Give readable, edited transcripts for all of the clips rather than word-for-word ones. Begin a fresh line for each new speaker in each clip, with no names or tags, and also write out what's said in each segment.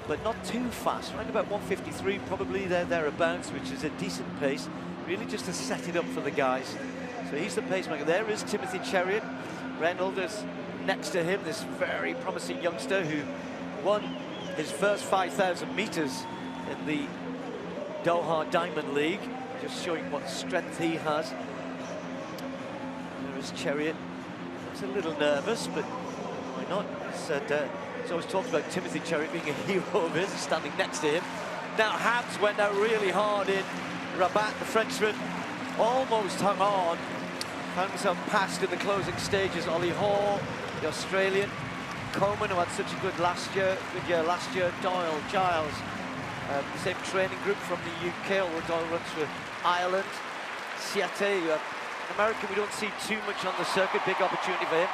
but not too fast. Around about 153, probably thereabouts, which is a decent pace. Really just to set it up for the guys. So he's the pacemaker. There is Timothy Chariot. Reynolds is next to him, this very promising youngster who won his first 5,000 meters in the Doha Diamond League, just showing what strength he has. There is Chariot. He's a little nervous, but why not? It's always talked about Timothy Chariot being a hero of his, standing next to him. Now Habs went out really hard in Rabat. The Frenchman almost hung on, found himself passed in the closing stages. Ollie Hall, the Australian, Coleman, who had such a good year last year, Doyle, Giles, the same training group from the UK, although Doyle runs for Ireland. Siate, an American we don't see too much on the circuit, big opportunity for him.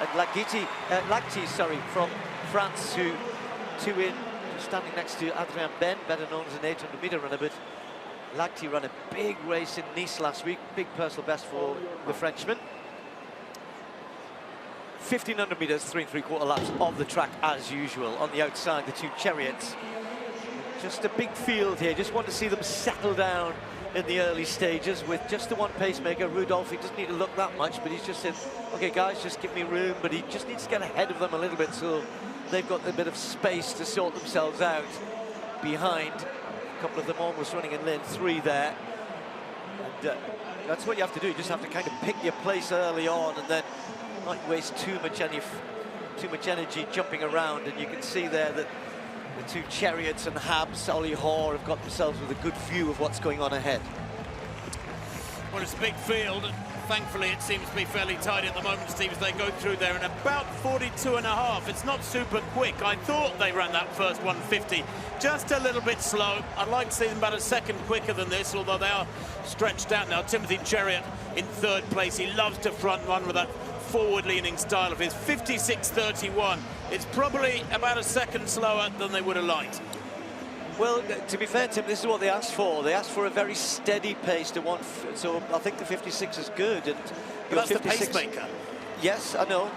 And Lagti, from France, who two in, standing next to Adrien Ben, better known as an 800-meter runner, but Lagti ran a big race in Nice last week, big personal best for the Frenchman. 1,500 meters, 3 3/4 laps of the track as usual. On the outside, the two Chariots. Just a big field here, just want to see them settle down in the early stages with just the one pacemaker. Rudolph, he doesn't need to look that much, but he's just said, okay guys, just give me room, but he just needs to get ahead of them a little bit so they've got a bit of space to sort themselves out behind. A couple of them almost running in lane 3 there. And that's what you have to do, you just have to kind of pick your place early on and then not waste too much energy jumping around. And you can see there that the two Chariots and Habs, Ollie Hoare, have got themselves with a good view of what's going on ahead.
Well, it's a big field. Thankfully, it seems to be fairly tight at the moment, Steve, as they go through there in about 42.5. It's not super quick. I thought they ran that first 150 just a little bit slow. I'd like to see them about a second quicker than this, although they are stretched out now. Timothy Chariot in 3rd place. He loves to front run with that forward-leaning style of his. 56.31. It's probably about a second slower than they would have liked.
Well, to be fair, Tim, this is what they asked for. They asked for a very steady pace to one. So I think the 56 is good. And
but that's 56, the pacemaker.
Yes, I know.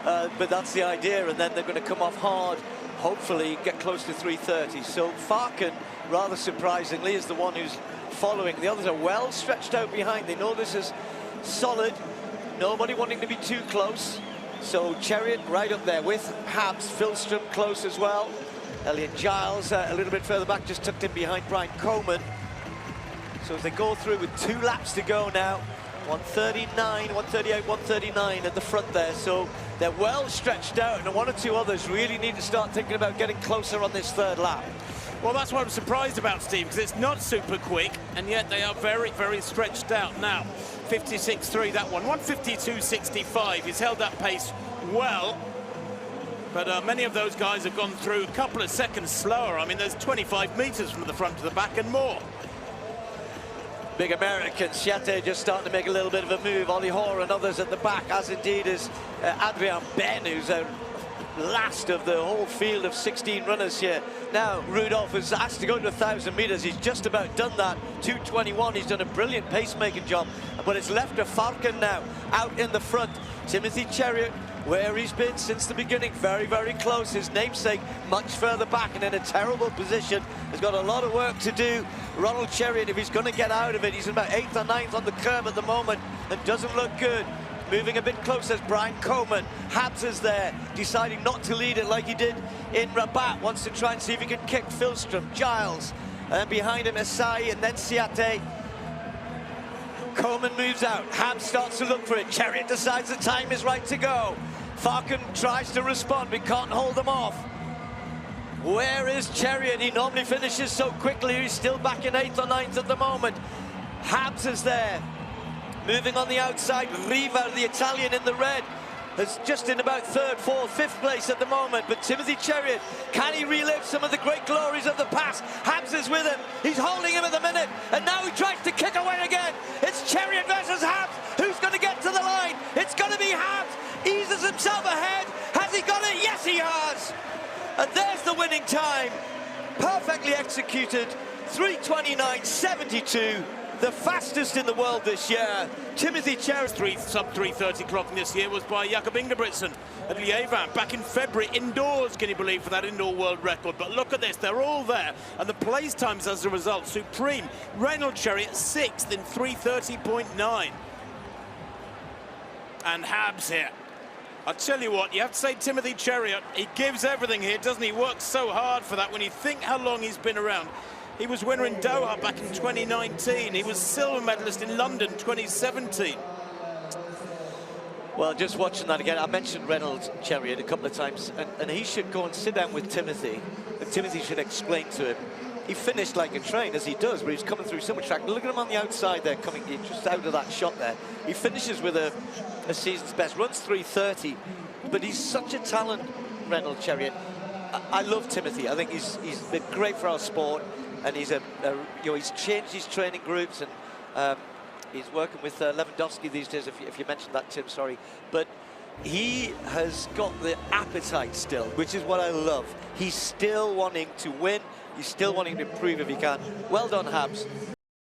But that's the idea. And then they're going to come off hard, hopefully get close to 3:30. So Farken, rather surprisingly, is the one who's following. The others are well stretched out behind. They know this is solid. Nobody wanting to be too close. So Chariot right up there with Habs, Filstrom close as well. Elliot Giles a little bit further back, just tucked in behind Brian Coleman. So as they go through with 2 laps to go now, 139, 138, 139 at the front there. So they're well stretched out, and 1 or 2 others really need to start thinking about getting closer on this 3rd lap.
Well, that's what I'm surprised about, Steve, because it's not super quick, and yet they are very, very stretched out now. 56.3, that one. 152.65. He's held that pace well, but many of those guys have gone through a couple of seconds slower. I mean, there's 25 meters from the front to the back and more.
Big American, Siate just starting to make a little bit of a move. Ollie Hoare and others at the back, as indeed is Adrien Ben, who's last of the whole field of 16 runners here. Now Rudolph was asked to go to 1,000 meters. He's just about done that. 2:21. He's done a brilliant pacemaking job, but it's left to Falcon now out in the front. Timothy Chariot, where he's been since the beginning, very, very close. His namesake much further back and in a terrible position. Has got a lot of work to do. Ronald Chariot, if he's going to get out of it, he's about 8th or 9th on the curve at the moment and doesn't look good. Moving a bit closer is Brian Coleman. Habs is there, deciding not to lead it like he did in Rabat. Wants to try and see if he can kick Filstrom, Giles, and behind him Esai and then Siate. Coleman moves out. Habs starts to look for it. Chariot decides the time is right to go. Farken tries to respond, but can't hold them off. Where is Chariot? He normally finishes so quickly. He's still back in 8th or 9th at the moment. Habs is there. Moving on the outside, Riva, the Italian in the red, is just in about 3rd, 4th, 5th place at the moment. But Timothy Chariot, can he relive some of the great glories of the past? Habs is with him. He's holding him at the minute. And now he tries to kick away again. It's Chariot versus Habs. Who's going to get to the line? It's going to be Habs. Eases himself ahead. Has he got it? Yes, he has. And there's the winning time. Perfectly executed. 3:29.72. the fastest in the world this year. Timothy Cherry.
Sub 3:30 clocking this year was by Jakob Ingebrigtsen at Lievan back in February, indoors, can you believe, for that indoor world record. But look at this, they're all there, and the place times as a result, supreme. Reynolds Cherry at 6th in 3:30.9. And Habs here. I'll tell you what, you have to say Timothy Chariot, he gives everything here, doesn't he? He works so hard for that. When you think how long he's been around. He was winner in Doha back in 2019. He was silver medalist in London 2017.
Well, just watching that again, I mentioned Reynolds Chariot a couple of times, and he should go and sit down with Timothy, and Timothy should explain to him. He finished like a train, as he does, but he's coming through so much track. Look at him on the outside there, coming just out of that shot there. He finishes with a season's best, runs 3:30, but he's such a talent, Reynolds Chariot. I love Timothy. I think he's been great for our sport, and he's he's changed his training groups, and he's working with Lewandowski these days. If you mentioned that, Tim, sorry, but he has got the appetite still, which is what I love. He's still wanting to win. He's still wanting to improve if he can. Well done, Habs.